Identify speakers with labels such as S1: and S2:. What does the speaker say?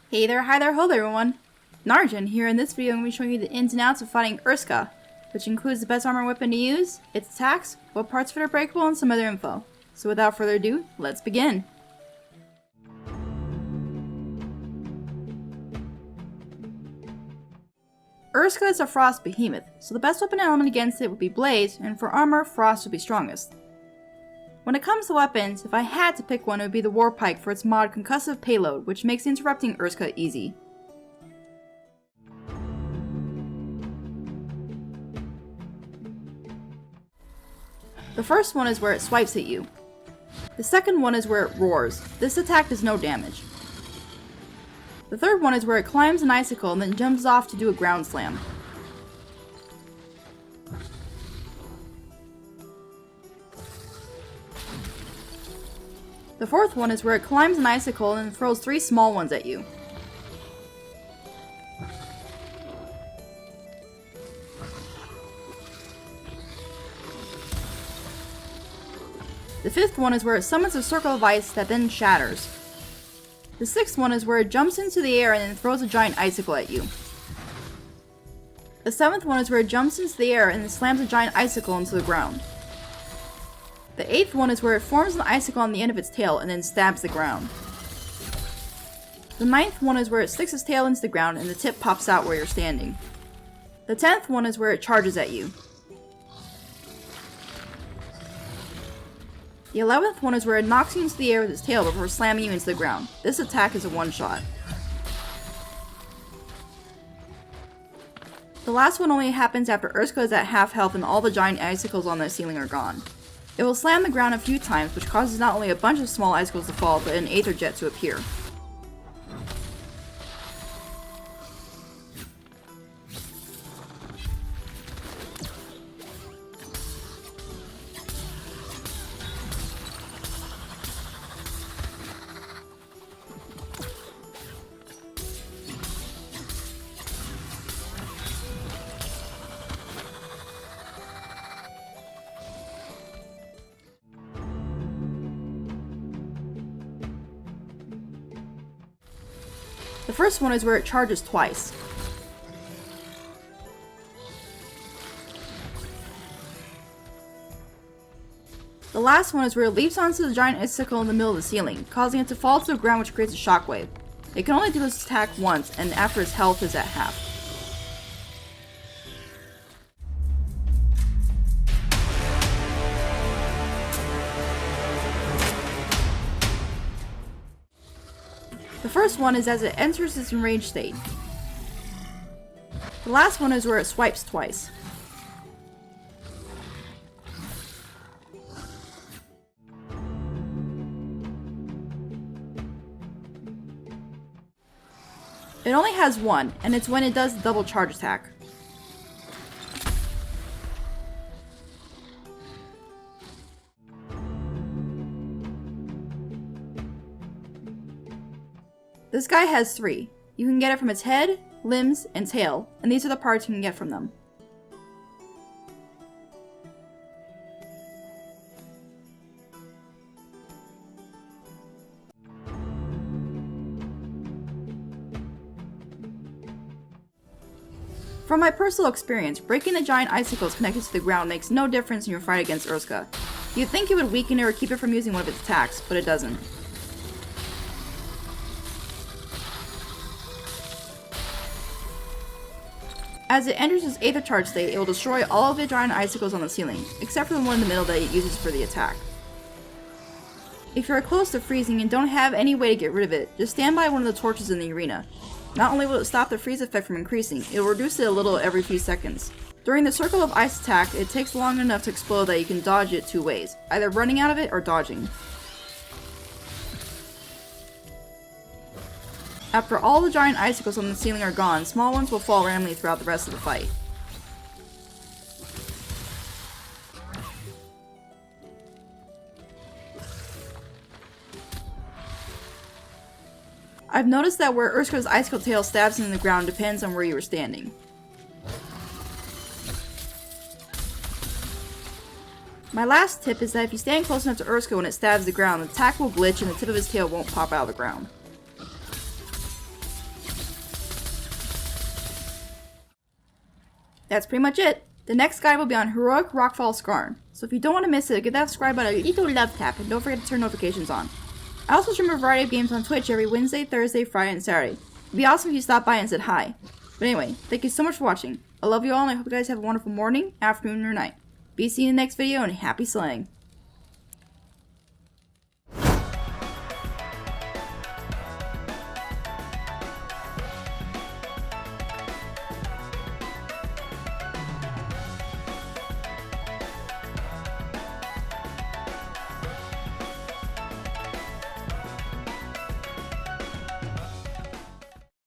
S1: Hey there, hi there, hello there everyone! Narujen here. In this video I'm going to be showing you the ins and outs of fighting Urska, which includes the best armor weapon to use, its attacks, what parts of it are breakable, and some other info. So without further ado, let's begin! Urska is a frost behemoth, so the best weapon element against it would be blaze, and for armor, frost would be strongest. When it comes to weapons, if I had to pick one, it would be the war pike for its mod concussive payload, which makes interrupting Urska easy. The first one is where it swipes at you. The second one is where it roars. This attack does no damage. The third one is where it climbs an icicle and then jumps off to do a ground slam. The fourth one is where it climbs an icicle and then throws 3 small ones at you. The fifth one is where it summons a circle of ice that then shatters. The sixth one is where it jumps into the air and then throws a giant icicle at you. The seventh one is where it jumps into the air and then slams a giant icicle into the ground. The eighth one is where it forms an icicle on the end of its tail and then stabs the ground. The ninth one is where it sticks its tail into the ground and the tip pops out where you're standing. The 10th one is where it charges at you. The 11th one is where it knocks you into the air with its tail before slamming you into the ground. This attack is a one-shot. The last one only happens after Urska is at half health and all the giant icicles on the ceiling are gone. It will slam the ground a few times, which causes not only a bunch of small icicles to fall, but an Aether jet to appear. The first one is where it charges twice. The last one is where it leaps onto the giant icicle in the middle of the ceiling, causing it to fall to the ground, which creates a shockwave. It can only do this attack once, and after its health is at half. The first one is as it enters its enraged state. The last one is where it swipes twice. It only has one, and it's when it does the double charge attack. This guy has 3. You can get it from its head, limbs, and tail, and these are the parts you can get from them. From my personal experience, breaking the giant icicles connected to the ground makes no difference in your fight against Urska. You'd think it would weaken it or keep it from using one of its attacks, but it doesn't. As it enters its Aether charge state, it will destroy all of the giant icicles on the ceiling, except for the one in the middle that it uses for the attack. If you're close to freezing and don't have any way to get rid of it, just stand by one of the torches in the arena. Not only will it stop the freeze effect from increasing, it will reduce it a little every few seconds. During the circle of ice attack, it takes long enough to explode that you can dodge it 2 ways, either running out of it or dodging. After all the giant icicles on the ceiling are gone, small ones will fall randomly throughout the rest of the fight. I've noticed that where Urska's icicle tail stabs into the ground depends on where you were standing. My last tip is that if you stand close enough to Urska when it stabs the ground, the attack will glitch and the tip of his tail won't pop out of the ground. That's pretty much it. The next guide will be on Heroic Rockfall Skarn. So if you don't want to miss it, give that subscribe button a little love tap and don't forget to turn notifications on. I also stream a variety of games on Twitch every Wednesday, Thursday, Friday, and Saturday. It'd be awesome if you stopped by and said hi. But anyway, thank you so much for watching. I love you all and I hope you guys have a wonderful morning, afternoon, or night. Be seeing you in the next video and happy slaying.